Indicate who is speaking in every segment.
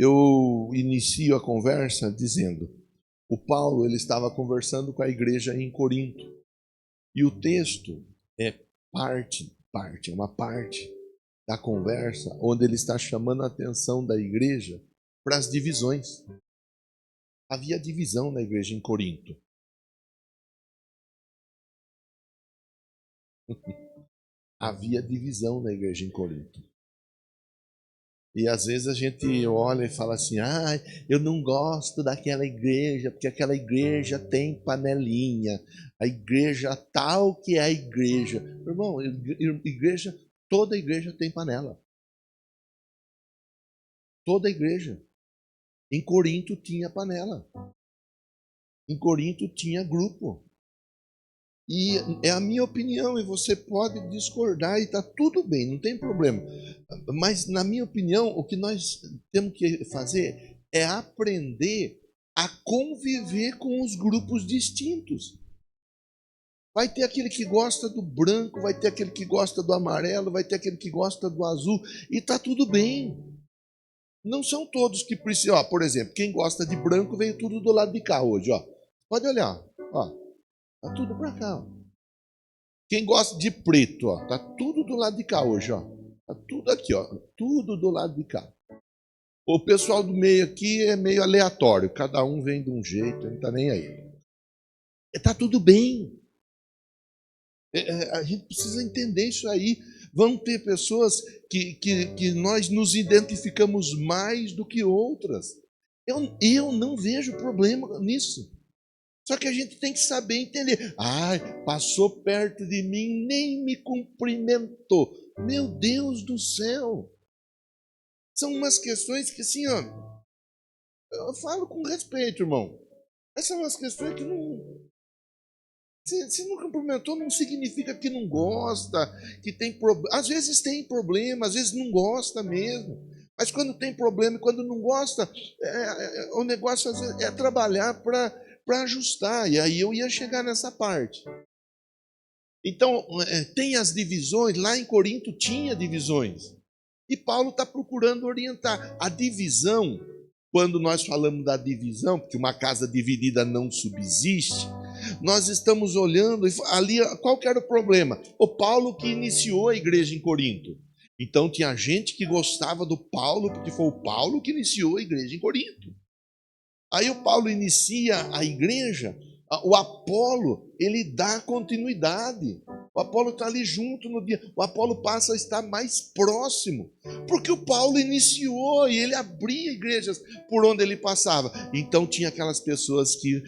Speaker 1: Eu inicio a conversa dizendo: o Paulo ele estava conversando com a igreja em Corinto. E o texto é uma parte da conversa onde ele está chamando a atenção da igreja para as divisões. Havia divisão na igreja em Corinto. Havia divisão na igreja em Corinto. E às vezes a gente olha e fala assim: eu não gosto daquela igreja, porque aquela igreja tem panelinha. A igreja tal que é a igreja. Irmão, igreja, toda igreja tem panela. Toda igreja. Em Corinto tinha panela. Em Corinto tinha grupo. E é a minha opinião, e você pode discordar, e está tudo bem, não tem problema. Mas, na minha opinião, o que nós temos que fazer é aprender a conviver com os grupos distintos. Vai ter aquele que gosta do branco, vai ter aquele que gosta do amarelo, vai ter aquele que gosta do azul, e está tudo bem. Não são todos que precisam. Por exemplo, quem gosta de branco veio tudo do lado de cá hoje. Pode olhar. Tá tudo para cá. Quem gosta de preto, tá tudo do lado de cá hoje. Tá tudo aqui. Tudo do lado de cá. O pessoal do meio aqui é meio aleatório. Cada um vem de um jeito, não está nem aí. Tá tudo bem. A gente precisa entender isso aí. Vão ter pessoas que nós nos identificamos mais do que outras. Eu não vejo problema nisso. Só que a gente tem que saber entender. Passou perto de mim, nem me cumprimentou. Meu Deus do céu. São umas questões que assim, eu falo com respeito, irmão. Essas são umas questões que não... Se não cumprimentou, não significa que não gosta, que tem problema. Às vezes tem problema, às vezes não gosta mesmo. Mas quando tem problema e quando não gosta, o negócio às vezes é trabalhar para ajustar. E aí eu ia chegar nessa parte. Então, tem as divisões. Lá em Corinto tinha divisões. E Paulo está procurando orientar. A divisão, quando nós falamos da divisão, porque uma casa dividida não subsiste, nós estamos olhando ali, qual que era o problema? O Paulo que iniciou a igreja em Corinto. Então tinha gente que gostava do Paulo, porque foi o Paulo que iniciou a igreja em Corinto. Aí o Paulo inicia a igreja, o Apolo, ele dá continuidade. O Apolo está ali junto no dia. O Apolo passa a estar mais próximo, porque o Paulo iniciou e ele abria igrejas por onde ele passava. Então tinha aquelas pessoas que,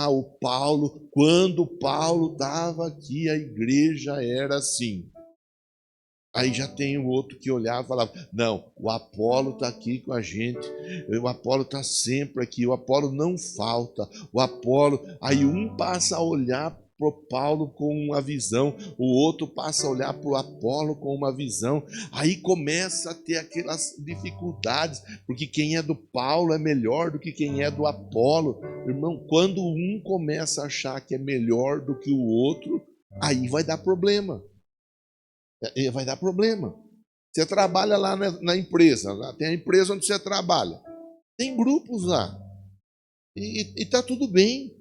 Speaker 1: o Paulo, quando o Paulo estava aqui, a igreja era assim. Aí já tem o outro que olhava e falava: não, o Apolo está aqui com a gente, o Apolo está sempre aqui, o Apolo não falta, o Apolo. Aí um passa a olhar para o Paulo com uma visão, o outro passa a olhar para o Apolo com uma visão. Aí começa a ter aquelas dificuldades, porque quem é do Paulo é melhor do que quem é do Apolo. Irmão, quando um começa a achar que é melhor do que o outro, aí vai dar problema. Vai dar problema. Você trabalha lá na empresa, tem a empresa onde você trabalha. Tem grupos lá. E está tudo bem.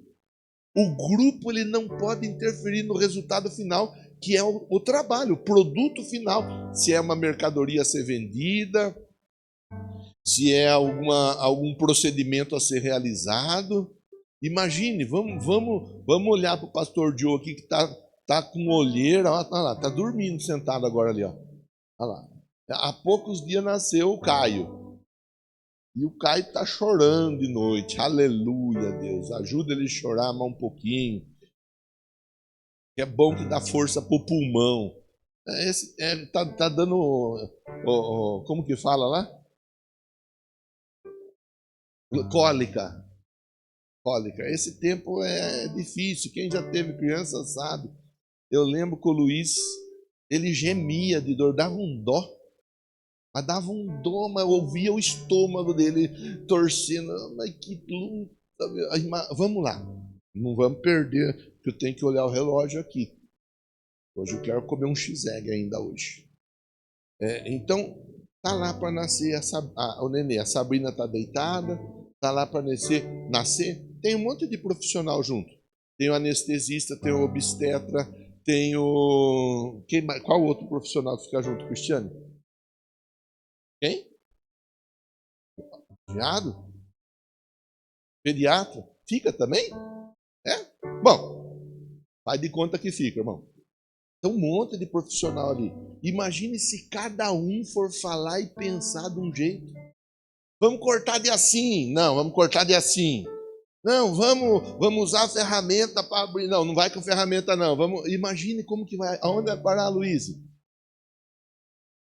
Speaker 1: O grupo ele não pode interferir no resultado final, que é o trabalho, o produto final. Se é uma mercadoria a ser vendida, se é algum procedimento a ser realizado. Imagine, vamos olhar para o pastor Diogo aqui que está com olheira, olha lá, está dormindo sentado agora ali, ó. Olha lá. Há poucos dias nasceu o Caio. E o Caio está chorando de noite. Aleluia, Deus. Ajuda ele a chorar mais um pouquinho. É bom que dá força para o pulmão. Tá dando... como que fala lá? Cólica. Cólica. Esse tempo é difícil. Quem já teve criança sabe. Eu lembro que o Luiz, ele gemia de dor, dava um dó. Mas dava um dor, mas eu ouvia o estômago dele torcendo. Mas que luta. Vamos lá. Não vamos perder, porque eu tenho que olhar o relógio aqui. Hoje eu quero comer um X-Egg ainda hoje. Então, Tá lá para nascer o nenê, a Sabrina está deitada, tá lá para nascer. Tem um monte de profissional junto. Tem o anestesista, tem o obstetra, tem o... Qual outro profissional que fica junto, Cristiane? Quem? Pediatra? Pediatra? Fica também? É? Bom, faz de conta que fica, irmão. Tem um monte de profissional ali. Imagine se cada um for falar e pensar de um jeito. Vamos cortar de assim. Não, vamos cortar de assim. Não, vamos usar a ferramenta para abrir. Não, não vai com ferramenta, não. Imagine como que vai. Aonde vai parar, Luiz?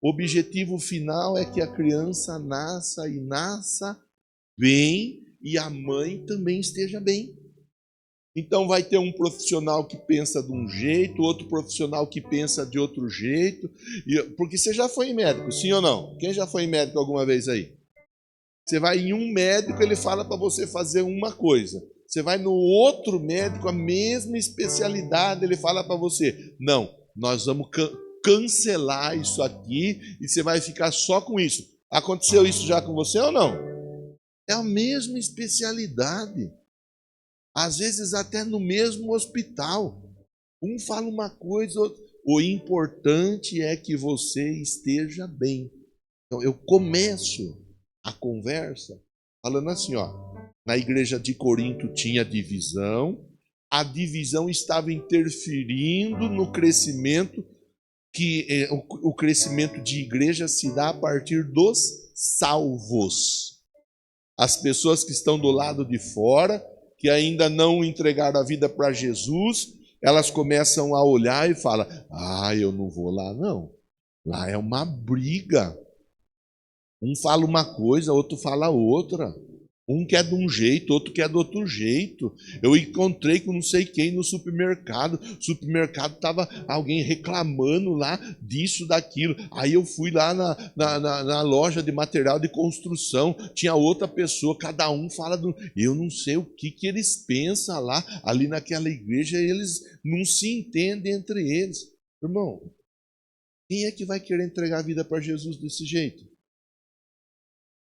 Speaker 1: O objetivo final é que a criança nasça bem e a mãe também esteja bem. Então vai ter um profissional que pensa de um jeito, outro profissional que pensa de outro jeito. Porque você já foi em médico, sim ou não? Quem já foi em médico alguma vez aí? Você vai em um médico, ele fala para você fazer uma coisa. Você vai no outro médico, a mesma especialidade, ele fala para você, não, nós vamos cancelar isso aqui e você vai ficar só com isso. Aconteceu isso já com você ou não? É a mesma especialidade. Às vezes até no mesmo hospital. Um fala uma coisa, outro. O importante é que você esteja bem. Então eu começo a conversa falando assim, ó, na igreja de Corinto tinha divisão, a divisão estava interferindo no crescimento, que o crescimento de igreja se dá a partir dos salvos. As pessoas que estão do lado de fora, que ainda não entregaram a vida para Jesus, elas começam a olhar e falam, eu não vou lá não, lá é uma briga. Um fala uma coisa, outro fala outra. Um quer de um jeito, outro quer do outro jeito. Eu encontrei com não sei quem no supermercado. Supermercado estava alguém reclamando lá disso, daquilo. Aí eu fui lá na loja de material de construção. Tinha outra pessoa, cada um fala do... Eu não sei o que eles pensam lá. Ali naquela igreja, eles não se entendem entre eles. Irmão, quem é que vai querer entregar a vida para Jesus desse jeito?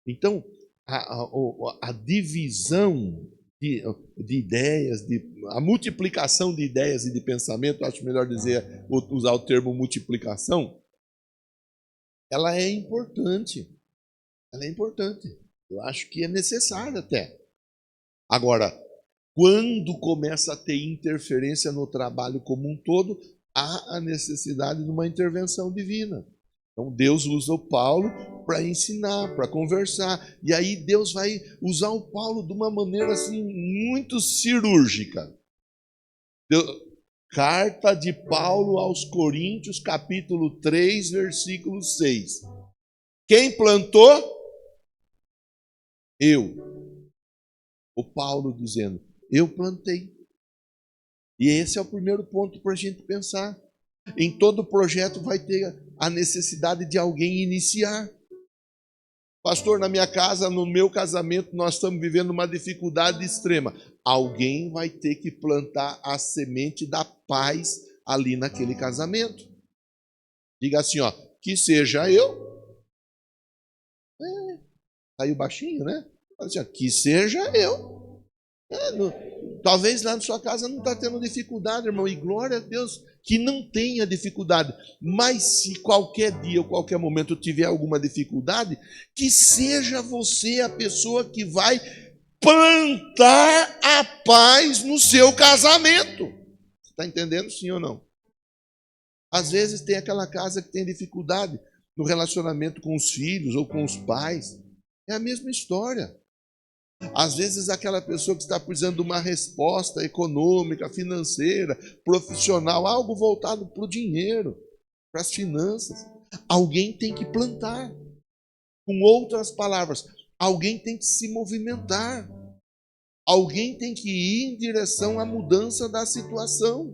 Speaker 1: Então, a divisão de ideias, a multiplicação de ideias e de pensamento, acho melhor dizer, usar o termo multiplicação, ela é importante. Ela é importante. Eu acho que é necessária até. Agora, quando começa a ter interferência no trabalho como um todo, há a necessidade de uma intervenção divina. Então Deus usa o Paulo para ensinar, para conversar. E aí Deus vai usar o Paulo de uma maneira assim muito cirúrgica. Carta de Paulo aos Coríntios, capítulo 3, versículo 6. Quem plantou? Eu. O Paulo dizendo, eu plantei. E esse é o primeiro ponto para a gente pensar. Em todo projeto vai ter a necessidade de alguém iniciar. Pastor, na minha casa, no meu casamento, nós estamos vivendo uma dificuldade extrema. Alguém vai ter que plantar a semente da paz ali naquele casamento. Diga assim, ó, que seja eu. Saiu baixinho, né? Assim, ó, que seja eu. Talvez lá na sua casa não está tendo dificuldade, irmão, e glória a Deus que não tenha dificuldade. Mas se qualquer dia ou qualquer momento tiver alguma dificuldade, que seja você a pessoa que vai plantar a paz no seu casamento. Você está entendendo, sim ou não? Às vezes tem aquela casa que tem dificuldade no relacionamento com os filhos ou com os pais. É a mesma história. Às vezes aquela pessoa que está precisando de uma resposta econômica, financeira, profissional, algo voltado para o dinheiro, para as finanças. Alguém tem que plantar. Com outras palavras, alguém tem que se movimentar. Alguém tem que ir em direção à mudança da situação.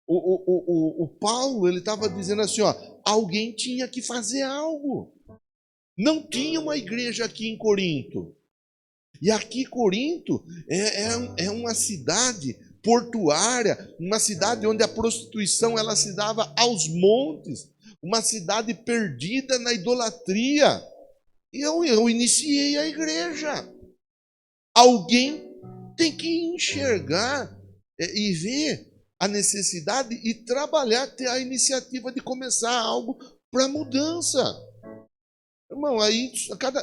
Speaker 1: O Paulo, ele estava dizendo assim, ó, alguém tinha que fazer algo. Não tinha uma igreja aqui em Corinto. E aqui Corinto é uma cidade portuária, uma cidade onde a prostituição ela se dava aos montes. uma cidade perdida na idolatria. E eu iniciei a igreja. Alguém tem que enxergar e ver a necessidade e trabalhar, ter a iniciativa de começar algo para mudança. Irmão, aí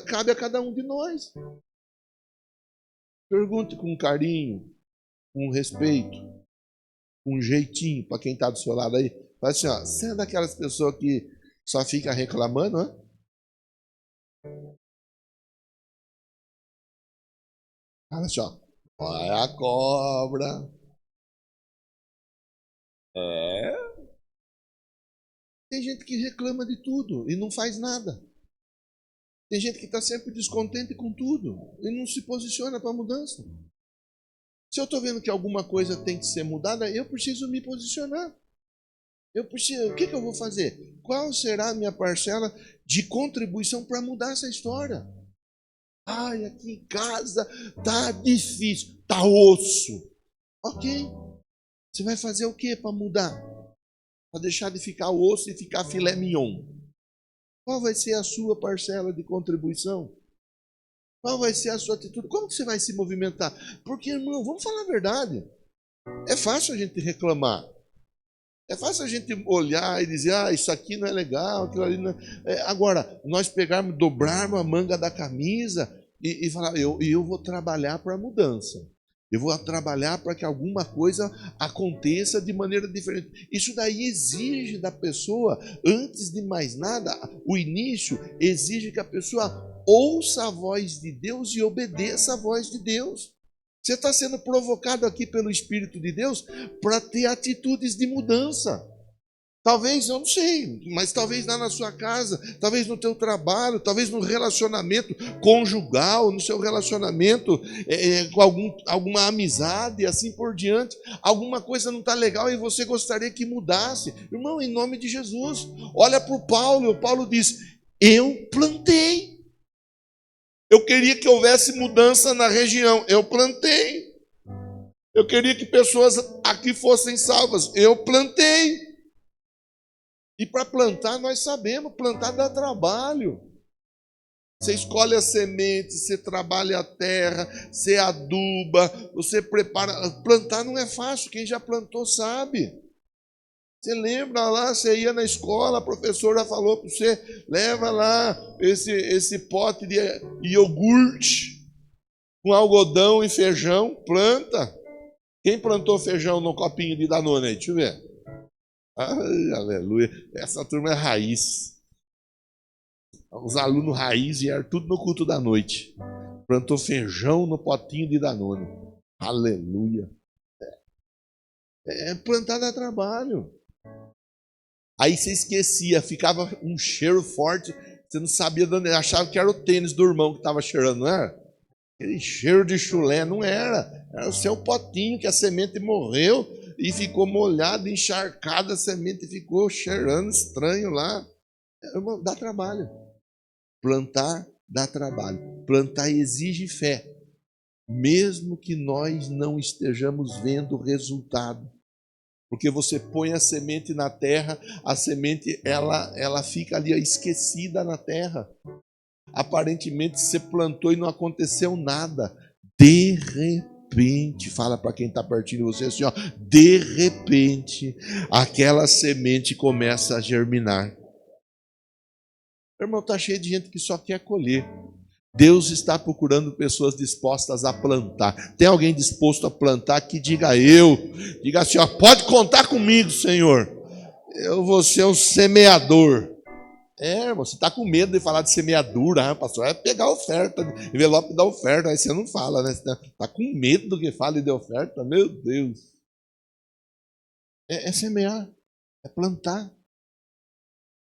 Speaker 1: cabe a cada um de nós. Pergunte com carinho, com respeito, com jeitinho para quem está do seu lado aí. Fala assim, ó, você é daquelas pessoas que só fica reclamando, né? Fala assim, ó, olha a cobra. Tem gente que reclama de tudo e não faz nada. Tem gente que está sempre descontente com tudo e não se posiciona para a mudança. Se eu estou vendo que alguma coisa tem que ser mudada, eu preciso me posicionar. O que eu vou fazer? Qual será a minha parcela de contribuição para mudar essa história? Ai, aqui em casa tá difícil, tá osso. Ok. Você vai fazer o que para mudar? Para deixar de ficar osso e ficar filé mignon. Qual vai ser a sua parcela de contribuição? Qual vai ser a sua atitude? Como que você vai se movimentar? Porque, irmão, vamos falar a verdade. É fácil a gente reclamar. É fácil a gente olhar e dizer, isso aqui não é legal, aquilo ali não é... Agora, nós pegarmos, dobrarmos a manga da camisa e falar, eu vou trabalhar para a mudança. Eu vou trabalhar para que alguma coisa aconteça de maneira diferente. Isso daí exige da pessoa, antes de mais nada, o início exige que a pessoa ouça a voz de Deus e obedeça a voz de Deus. Você está sendo provocado aqui pelo Espírito de Deus para ter atitudes de mudança. Talvez, eu não sei, mas talvez lá na sua casa, talvez no teu trabalho, talvez no relacionamento conjugal, no seu relacionamento com alguma amizade e assim por diante. Alguma coisa não está legal e você gostaria que mudasse. Irmão, em nome de Jesus, olha para o Paulo diz, eu plantei. Eu queria que houvesse mudança na região, eu plantei. Eu queria que pessoas aqui fossem salvas, eu plantei. E para plantar, nós sabemos, plantar dá trabalho. Você escolhe a semente, você trabalha a terra, você aduba, você prepara. Plantar não é fácil, quem já plantou sabe. Você lembra lá, você ia na escola, a professora falou para você, leva lá esse pote de iogurte com algodão e feijão, planta. Quem plantou feijão no copinho de Danone aí? Deixa eu ver. Ai, aleluia. Essa turma é raiz. Os alunos raiz vieram tudo no culto da noite. Plantou feijão no potinho de Danone. Aleluia. Plantar dá trabalho. Aí você esquecia, ficava um cheiro forte. Você não sabia de onde, achava que era o tênis do irmão que estava cheirando, não era? Aquele cheiro de chulé, não era. Era o seu potinho que a semente morreu e ficou molhada, encharcada, a semente ficou cheirando estranho lá. Dá trabalho. Plantar dá trabalho. Plantar exige fé, mesmo que nós não estejamos vendo o resultado. Porque você põe a semente na terra, a semente ela fica ali esquecida na terra. Aparentemente você plantou e não aconteceu nada. De repente, fala para quem está pertinho de você assim, ó, de repente, aquela semente começa a germinar. Irmão, está cheio de gente que só quer colher. Deus está procurando pessoas dispostas a plantar. Tem alguém disposto a plantar que diga eu. Diga assim, ó, pode contar comigo, Senhor. Eu vou ser o semeador. Você está com medo de falar de semeadura, pastor? É pegar oferta, envelope da oferta, aí você não fala, né? Você está com medo do que fale de oferta? Meu Deus. É semear, é plantar,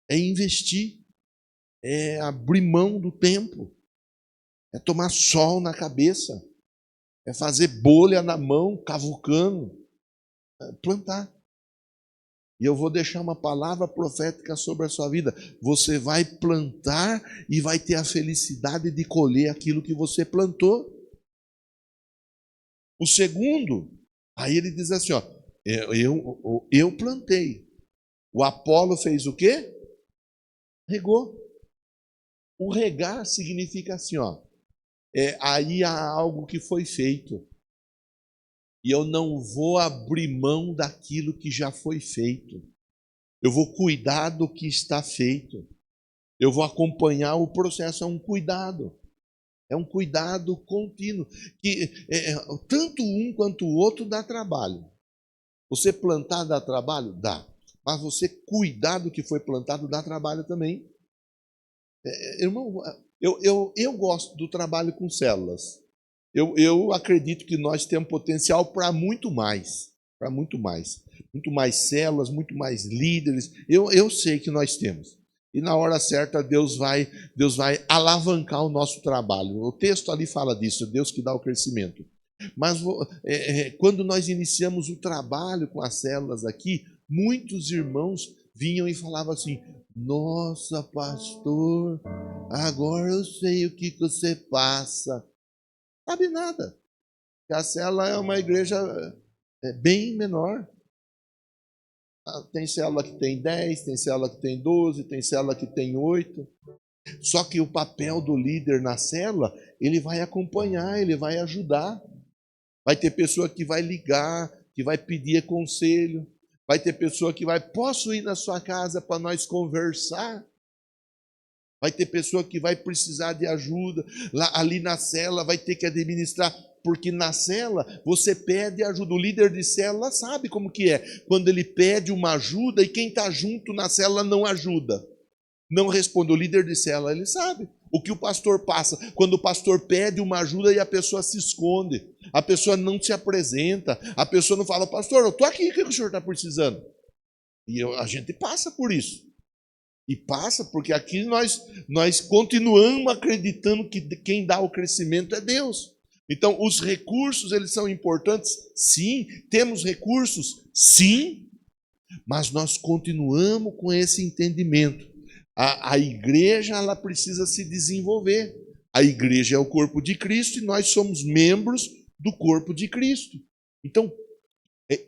Speaker 1: é investir, é abrir mão do tempo, é tomar sol na cabeça, é fazer bolha na mão, cavucando, é plantar. E eu vou deixar uma palavra profética sobre a sua vida. Você vai plantar e vai ter a felicidade de colher aquilo que você plantou. O segundo, aí ele diz assim, ó, eu plantei. O Apolo fez o quê? Regou. O regar significa assim, ó, aí há algo que foi feito. E eu não vou abrir mão daquilo que já foi feito. Eu vou cuidar do que está feito. Eu vou acompanhar o processo. É um cuidado. É um cuidado contínuo. Que tanto um quanto o outro dá trabalho. Você plantar dá trabalho? Dá. Mas você cuidar do que foi plantado dá trabalho também. Irmão, eu gosto do trabalho com células. Eu acredito que nós temos potencial para muito mais. Para muito mais. Muito mais células, muito mais líderes. Eu sei que nós temos. E na hora certa Deus vai alavancar o nosso trabalho. O texto ali fala disso, Deus que dá o crescimento. Mas quando nós iniciamos o trabalho com as células aqui, muitos irmãos vinham e falavam assim: nossa, pastor, agora eu sei o que você passa. Sabe nada. A célula é uma igreja bem menor. Tem célula que tem 10, tem célula que tem 12, tem célula que tem 8. Só que o papel do líder na célula, ele vai acompanhar, ele vai ajudar. Vai ter pessoa que vai ligar, que vai pedir conselho. Vai ter pessoa que vai, posso ir na sua casa para nós conversar? Vai ter pessoa que vai precisar de ajuda. Ali na célula vai ter que administrar, porque na célula você pede ajuda. O líder de célula sabe como que é. Quando ele pede uma ajuda e quem está junto na célula não ajuda. Não responde. O líder de célula, ele sabe o que o pastor passa. Quando o pastor pede uma ajuda e a pessoa se esconde. A pessoa não se apresenta. A pessoa não fala: pastor, eu estou aqui, o que o senhor está precisando? E a gente passa por isso. E passa porque aqui nós continuamos acreditando que quem dá o crescimento é Deus. Então, os recursos, eles são importantes? Sim. Temos recursos? Sim. Mas nós continuamos com esse entendimento. A igreja, ela precisa se desenvolver. A igreja é o corpo de Cristo e nós somos membros do corpo de Cristo. Então,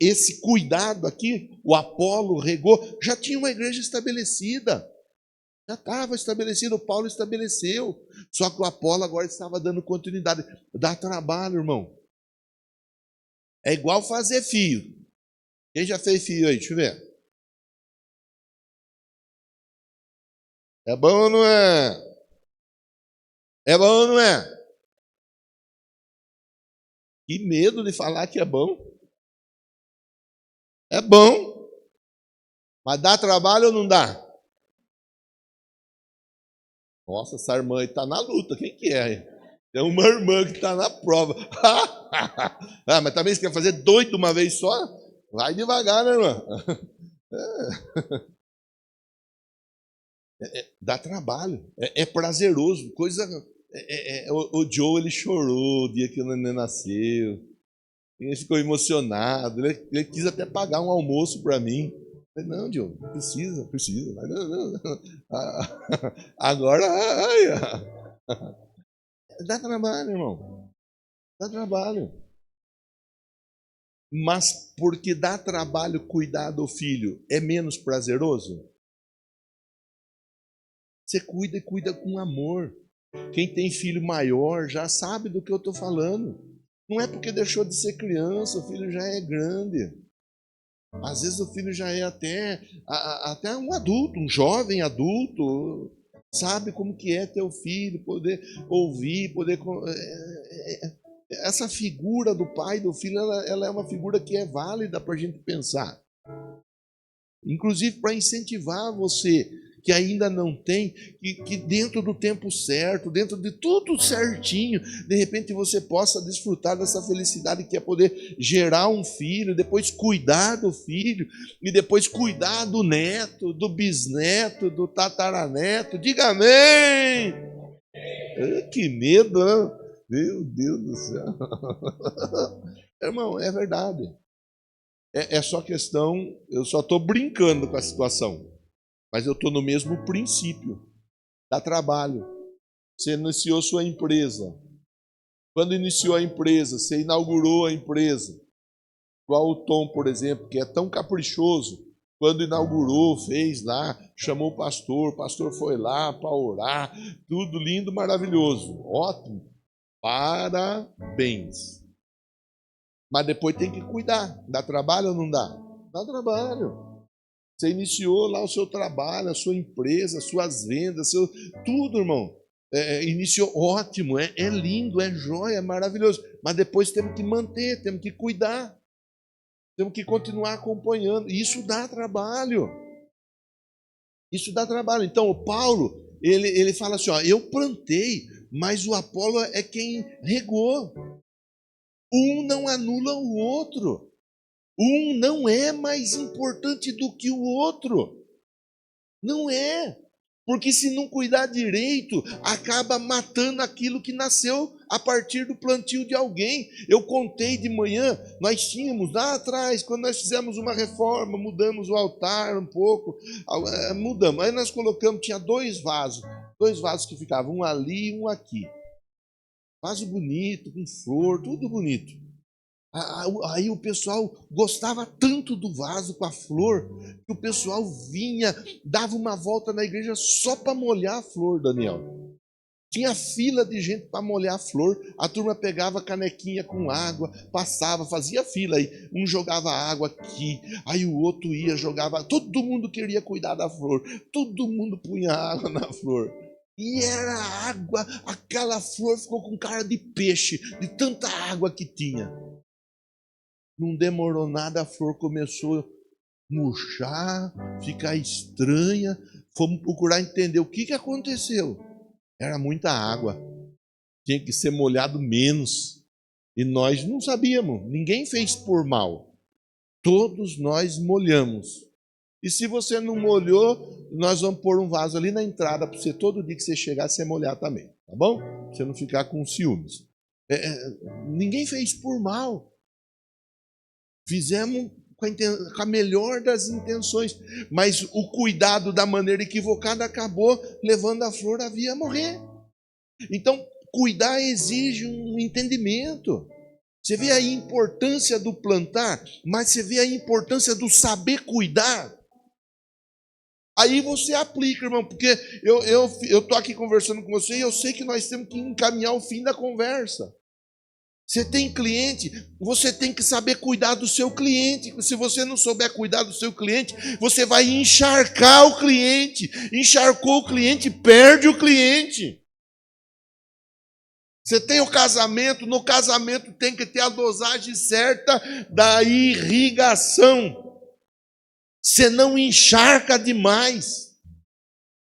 Speaker 1: esse cuidado aqui, o Apolo regou, já tinha uma igreja estabelecida. Já estava estabelecido, o Paulo estabeleceu. Só que o Apolo agora estava dando continuidade. Dá trabalho, irmão. É igual fazer fio. Quem já fez fio aí? Deixa eu ver. É bom ou não é? É bom ou não é? Que medo de falar que é bom. É bom. Mas dá trabalho ou não dá? Nossa, essa irmã aí está na luta. Quem que é? Tem uma irmã que está na prova. Mas também você quer fazer doido de uma vez só? Vai devagar, né, irmã? Dá trabalho. É prazeroso. O Joe, ele chorou o dia que o neném nasceu. Ele ficou emocionado. Ele quis até pagar um almoço para mim. Eu falei: não, Joe, precisa. Mas não. Agora, dá trabalho, irmão. Dá trabalho. Mas porque dá trabalho cuidar do filho, é menos prazeroso? Você cuida e cuida com amor. Quem tem filho maior já sabe do que eu estou falando. Não é porque deixou de ser criança, o filho já é grande. Às vezes o filho já é até um adulto, um jovem adulto. Sabe como que é ter o filho, poder ouvir, poder... Essa figura do pai e do filho, ela é uma figura que é válida para a gente pensar. Inclusive para incentivar você que ainda não tem, que dentro do tempo certo, dentro de tudo certinho, de repente você possa desfrutar dessa felicidade que é poder gerar um filho, depois cuidar do filho, e depois cuidar do neto, do bisneto, do tataraneto. Diga amém! Que medo, né? Meu Deus do céu. Irmão, é verdade. É só questão, eu só estou brincando com a situação, mas eu estou no mesmo princípio. Dá trabalho. Você iniciou sua empresa. Quando iniciou a empresa, você inaugurou a empresa. Igual o Tom, por exemplo, que é tão caprichoso. Quando inaugurou, fez lá, chamou o pastor foi lá para orar, tudo lindo, maravilhoso, ótimo, parabéns. Mas depois tem que cuidar, dá trabalho ou não dá? Dá trabalho. Você iniciou lá o seu trabalho, a sua empresa, suas vendas, tudo, irmão. Iniciou ótimo, é lindo, é jóia, é maravilhoso. Mas depois temos que manter, temos que cuidar. Temos que continuar acompanhando. Isso dá trabalho. Isso dá trabalho. Então, o Paulo, ele fala assim, ó, eu plantei, mas o Apolo é quem regou. Um não anula o outro. Um não é mais importante do que o outro. Não é. Porque se não cuidar direito, acaba matando aquilo que nasceu a partir do plantio de alguém. Eu contei de manhã, nós tínhamos lá atrás, quando nós fizemos uma reforma, mudamos o altar um pouco, mudamos. Aí nós colocamos, tinha dois vasos que ficavam, um ali e um aqui. Vaso bonito, com flor, tudo bonito. Aí o pessoal gostava tanto do vaso com a flor, que o pessoal vinha, dava uma volta na igreja só para molhar a flor, Daniel. Tinha fila de gente para molhar a flor, a turma pegava a canequinha com água, passava, fazia fila aí, um jogava água aqui, aí o outro ia, jogava, todo mundo queria cuidar da flor, todo mundo punha água na flor. E era água, aquela flor ficou com cara de peixe, de tanta água que tinha. Não demorou nada, a flor começou a murchar, ficar estranha. Fomos procurar entender o que aconteceu. Era muita água, tinha que ser molhado menos. E nós não sabíamos, ninguém fez por mal. Todos nós molhamos. E se você não molhou, nós vamos pôr um vaso ali na entrada para você, todo dia que você chegar, você molhar também, tá bom? Pra você não ficar com ciúmes. Ninguém fez por mal. Fizemos com a melhor das intenções, mas o cuidado da maneira equivocada acabou levando a flor a vir a morrer. Então, cuidar exige um entendimento. Você vê a importância do plantar, mas você vê a importância do saber cuidar. Aí você aplica, irmão, porque eu estou aqui conversando com você e eu sei que nós temos que encaminhar o fim da conversa. Você tem cliente, você tem que saber cuidar do seu cliente. Se você não souber cuidar do seu cliente, você vai encharcar o cliente. Encharcou o cliente, perde o cliente. Você tem o casamento, no casamento tem que ter a dosagem certa da irrigação. Você não encharca demais.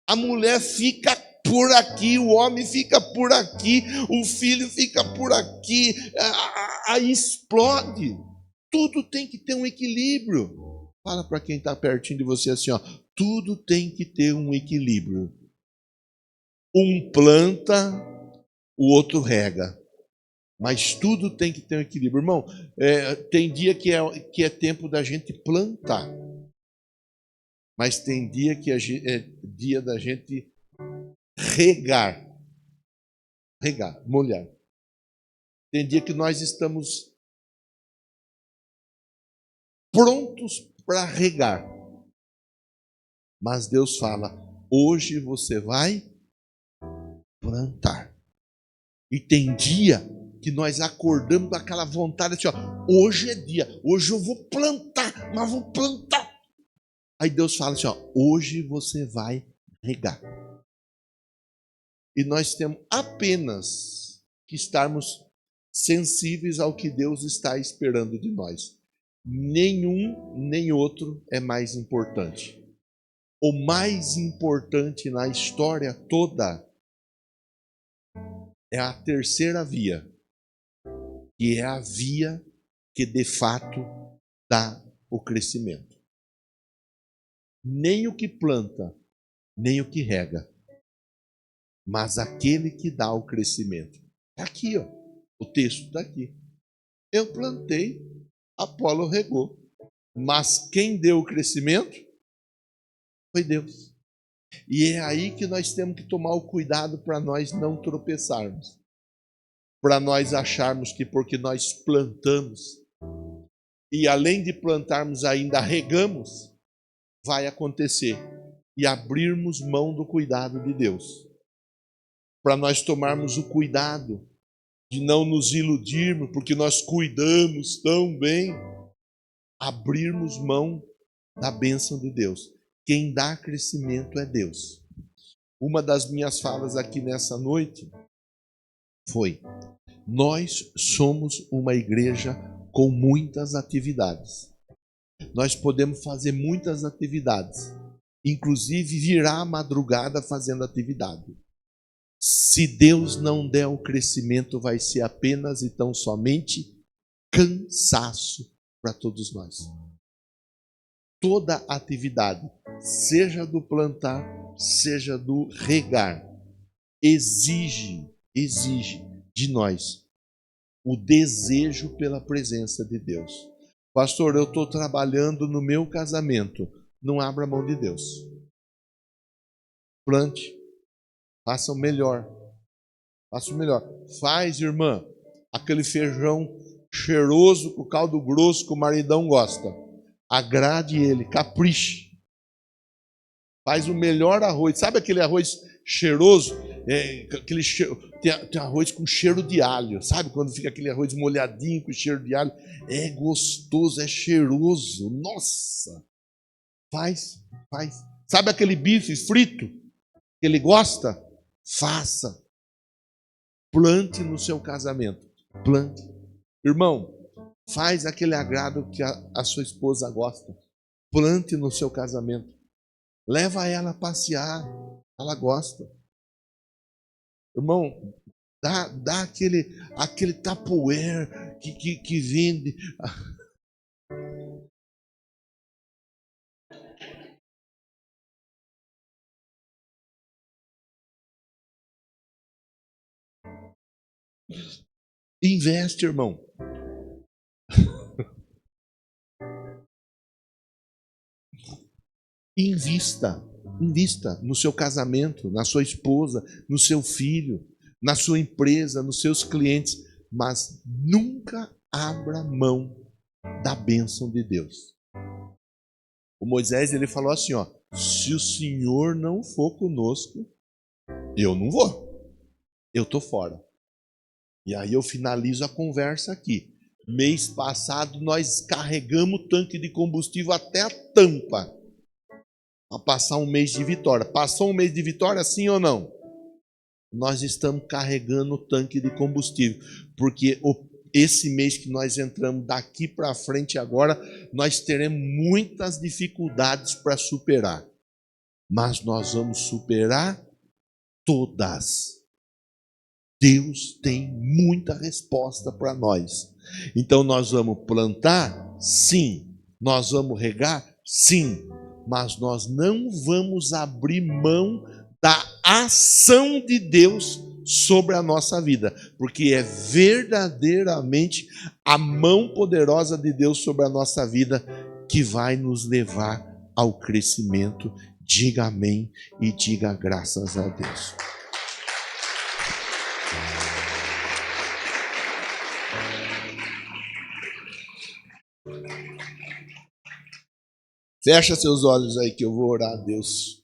Speaker 1: A mulher fica por aqui, o homem fica por aqui, o filho fica por aqui, aí explode. Tudo tem que ter um equilíbrio. Fala para quem está pertinho de você assim, ó, tudo tem que ter um equilíbrio. Um planta, o outro rega. Mas tudo tem que ter um equilíbrio. Irmão, tem dia que é tempo da gente plantar. Mas tem dia que é dia da gente regar, molhar. Tem dia que nós estamos prontos para regar. Mas Deus fala, hoje você vai plantar. E tem dia que nós acordamos com aquela vontade assim, ó, hoje é dia, hoje eu vou plantar, mas vou plantar. Aí Deus fala assim, ó, hoje você vai regar. E nós temos apenas que estarmos sensíveis ao que Deus está esperando de nós. Nenhum nem outro é mais importante. O mais importante na história toda é a terceira via, que é a via que de fato dá o crescimento. Nem o que planta, nem o que rega, mas aquele que dá o crescimento. Está aqui, ó. O texto está aqui. Eu plantei, Apolo regou. Mas quem deu o crescimento foi Deus. E é aí que nós temos que tomar o cuidado para nós não tropeçarmos. Para nós acharmos que porque nós plantamos, e além de plantarmos ainda regamos, vai acontecer e abrirmos mão do cuidado de Deus. Para nós tomarmos o cuidado de não nos iludirmos, porque nós cuidamos tão bem, abrirmos mão da bênção de Deus. Quem dá crescimento é Deus. Uma das minhas falas aqui nessa noite foi: nós somos uma igreja com muitas atividades. Nós podemos fazer muitas atividades, inclusive virar a madrugada fazendo atividade. Se Deus não der o crescimento, vai ser apenas e tão somente cansaço para todos nós. Toda atividade, seja do plantar, seja do regar, exige de nós o desejo pela presença de Deus. Pastor, eu estou trabalhando no meu casamento. Não abra mão de Deus. Plante. Faça o melhor. Faça o melhor. Faz, irmã, aquele feijão cheiroso com caldo grosso que o maridão gosta. Agrade ele, capriche. Faz o melhor arroz. Sabe aquele arroz cheiroso? Tem arroz com cheiro de alho. Sabe quando fica aquele arroz molhadinho com cheiro de alho? É gostoso, é cheiroso. Nossa! Faz. Sabe aquele bife frito que ele gosta? Faça. Plante no seu casamento. Plante. Irmão, faz aquele agrado que a sua esposa gosta. Plante no seu casamento. Leva ela a passear. Ela gosta. Irmão, dá aquele Tupperware que vende. Investe, irmão. Invista no seu casamento, na sua esposa, no seu filho, na sua empresa, nos seus clientes, mas nunca abra mão da bênção de Deus. O Moisés, ele falou assim, ó: se o Senhor não for conosco, eu não vou. Eu tô fora. E aí eu finalizo a conversa aqui. Mês passado nós carregamos o tanque de combustível até a tampa para passar um mês de vitória. Passou um mês de vitória, sim ou não? Nós estamos carregando o tanque de combustível, porque esse mês que nós entramos daqui para frente agora, nós teremos muitas dificuldades para superar, mas nós vamos superar todas. Deus tem muita resposta para nós. Então nós vamos plantar? Sim. Nós vamos regar? Sim. Mas nós não vamos abrir mão da ação de Deus sobre a nossa vida, porque é verdadeiramente a mão poderosa de Deus sobre a nossa vida que vai nos levar ao crescimento. Diga amém e diga graças a Deus. Fecha seus olhos aí que eu vou orar a Deus,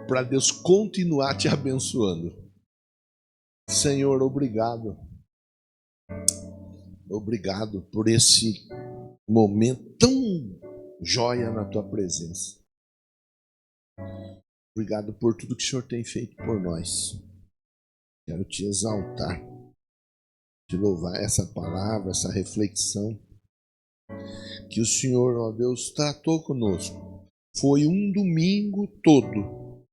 Speaker 1: para Deus continuar te abençoando. Senhor, obrigado. Obrigado por esse momento tão joia na tua presença. Obrigado por tudo que o Senhor tem feito por nós. Quero te exaltar, te louvar essa palavra, essa reflexão que o Senhor, ó Deus, tratou conosco. Foi um domingo todo,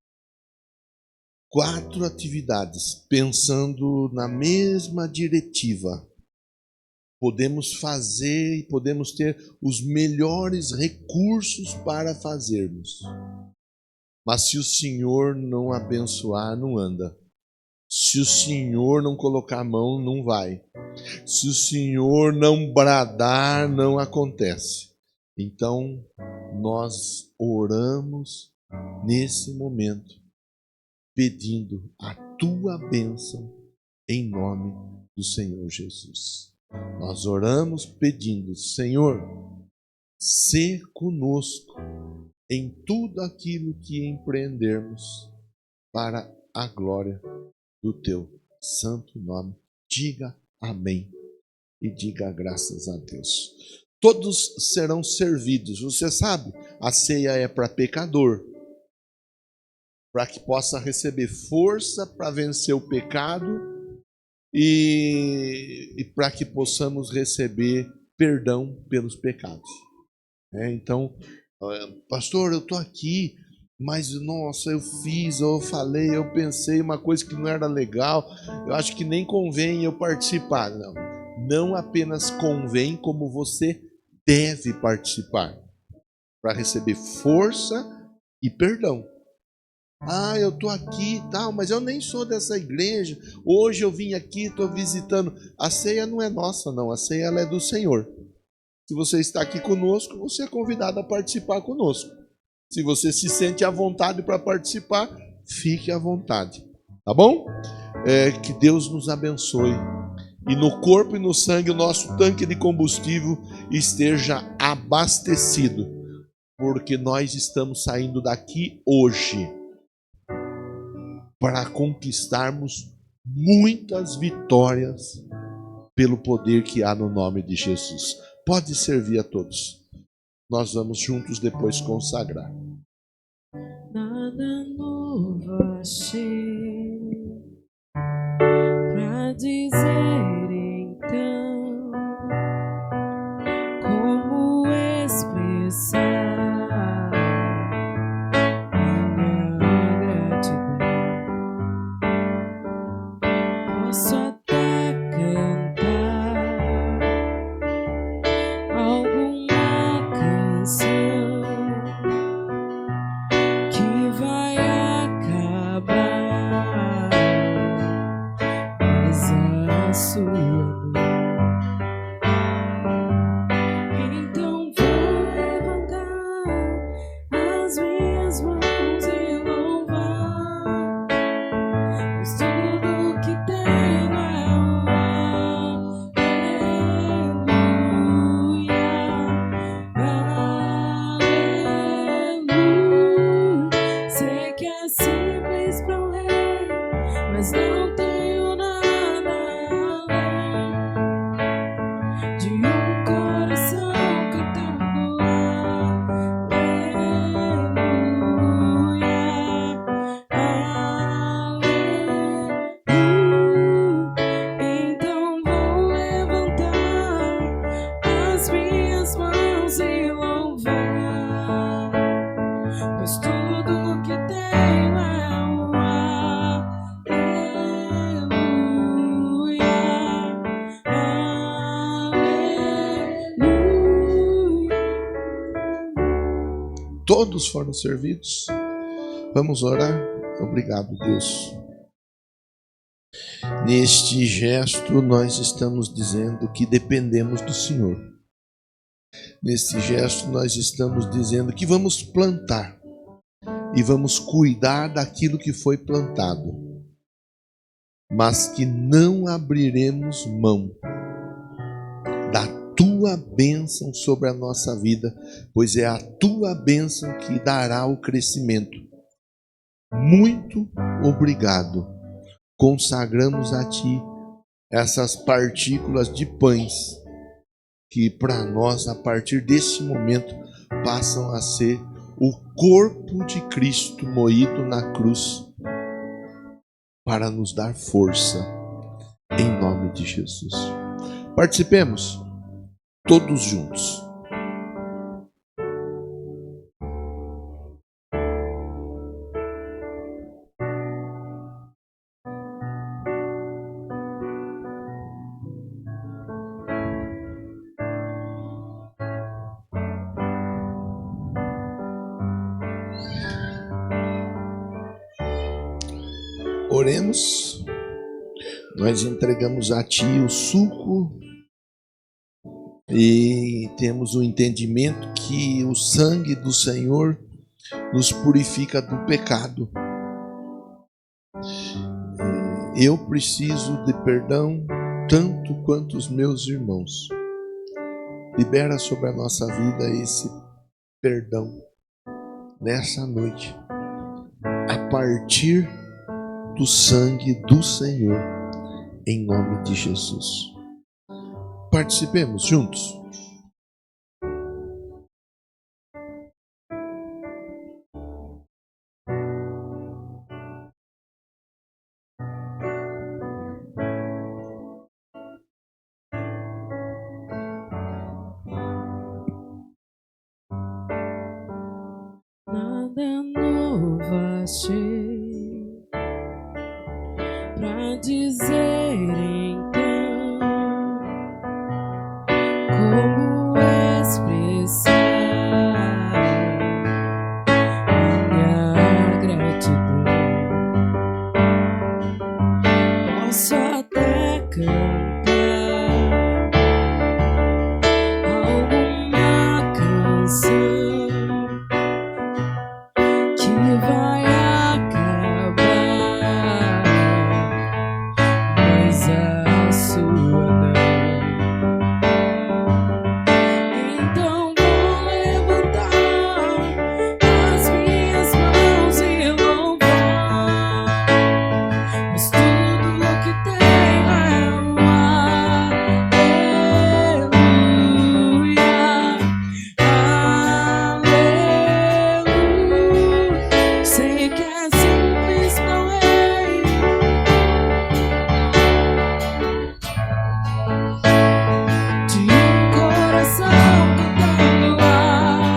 Speaker 1: 4 atividades, pensando na mesma diretiva. Podemos fazer e podemos ter os melhores recursos para fazermos. Mas se o Senhor não abençoar, não anda. Se o Senhor não colocar a mão, não vai. Se o Senhor não bradar, não acontece. Então, nós oramos nesse momento, pedindo a tua bênção em nome do Senhor Jesus. Nós oramos pedindo: Senhor, sê conosco em tudo aquilo que empreendermos para a glória do teu santo nome. Diga amém e diga graças a Deus. Todos serão servidos. Você sabe, a ceia é para pecador, para que possa receber força para vencer o pecado e para que possamos receber perdão pelos pecados. Então, pastor, eu estou aqui, mas nossa, eu falei, eu pensei uma coisa que não era legal, eu acho que nem convém eu participar. Não apenas convém, como você deve participar para receber força e perdão. Eu estou aqui e tal, mas eu nem sou dessa igreja. Hoje eu vim aqui, estou visitando. A ceia não é nossa, não. A ceia ela é do Senhor. Se você está aqui conosco, você é convidado a participar conosco. Se você se sente à vontade para participar, fique à vontade. Tá bom? Que Deus nos abençoe. E no corpo e no sangue o nosso tanque de combustível esteja abastecido. Porque nós estamos saindo daqui hoje para conquistarmos muitas vitórias pelo poder que há no nome de Jesus. Pode servir a todos. Nós vamos juntos depois consagrar.
Speaker 2: Nada novo achei pra dizer então, como expressar minha gratidão. Posso até cantar alguma canção que vai acabar, mas a sua não. Então vou levantar as minhas mãos e louvar, pois tudo que tenho é um aleluia, aleluia. Sei que é simples pra ler, mas não tenho nada além de um coração cantando aleluia, aleluia. Então vou levantar as minhas mãos e louvar, pois tudo que tenho é um aleluia, aleluia.
Speaker 1: Todos foram servidos? Vamos orar? Obrigado, Deus. Neste gesto, nós estamos dizendo que dependemos do Senhor. Neste gesto, nós estamos dizendo que vamos plantar e vamos cuidar daquilo que foi plantado, mas que não abriremos mão da tua bênção sobre a nossa vida, pois é a tua bênção que dará o crescimento. Muito obrigado. Consagramos a ti essas partículas de pães que para nós, a partir desse momento, passam a ser o corpo de Cristo moído na cruz para nos dar força, em nome de Jesus. Participemos todos juntos. Oremos. Nós entregamos a ti o suco e temos o entendimento que o sangue do Senhor nos purifica do pecado. Eu preciso de perdão tanto quanto os meus irmãos. Libera sobre a nossa vida esse perdão nessa noite, a partir do sangue do Senhor, em nome de Jesus. Participemos juntos.
Speaker 2: Nada novo achei pra dizer então, como expressar minha gratidão. Posso até cantar alguma canção que vai acabar, mas a sua não. Então vou levantar as minhas mãos e louvar, pois tudo o que tenho é um aleluia, aleluia. Sei que é simples, falei, de um coração cantando aleluia.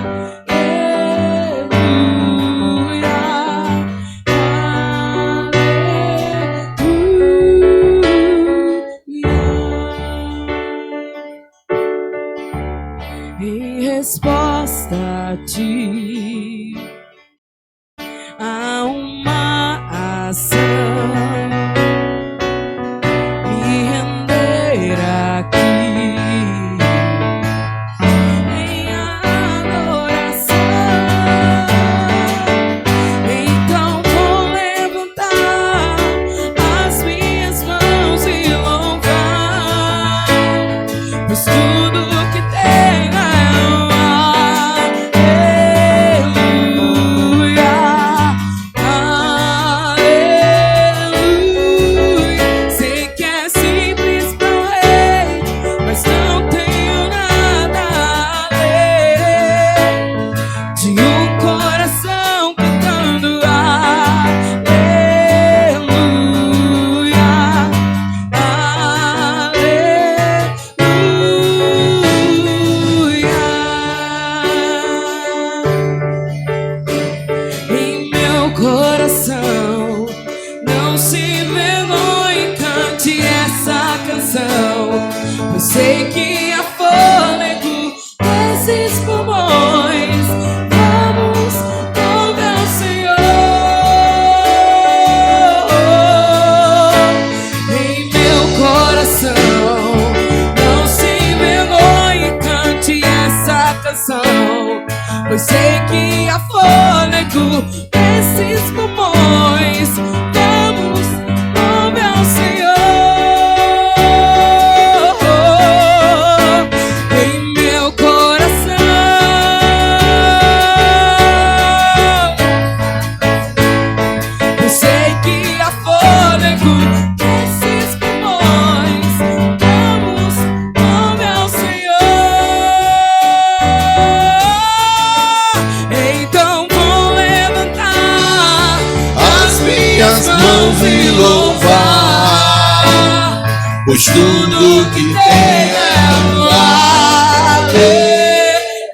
Speaker 2: Em resposta a ti, há uma ação, me render aqui em adoração. Então vou levantar as minhas mãos e louvar, pois tudo o que tenho é um aleluia, aleluia. Sei que é simples pra rei, mas não tenho nada além de um coração cantando aleluia. Em meu coração, não se envergonhe, cante essa canção. Eu sei que há fôlego nesses pulmões. Vamos louvar o Senhor. Em meu coração, não se envergonhe, cante essa canção. Pois sei que há fôlego nesses pulmões. Vamos louvar o Senhor. Em meu coração, eu sei que há fôlego nesses pulmões. Vamos louvar o Senhor. Então vou levantar
Speaker 1: As minhas mãos e louvar, pois tudo que tem é um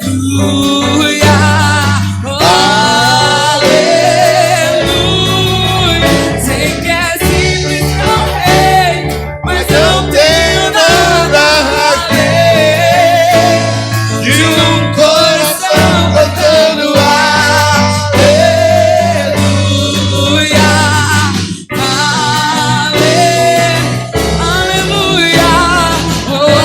Speaker 2: aleluia, aleluia. Sei que é simples pra rei, mas não tenho nada além
Speaker 1: de um coração cantando
Speaker 2: aleluia, aleluia, aleluia.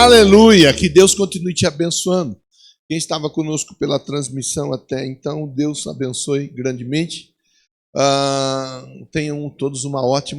Speaker 1: Aleluia! Que Deus continue te abençoando. Quem estava conosco pela transmissão até então, Deus abençoe grandemente. Tenham todos uma ótima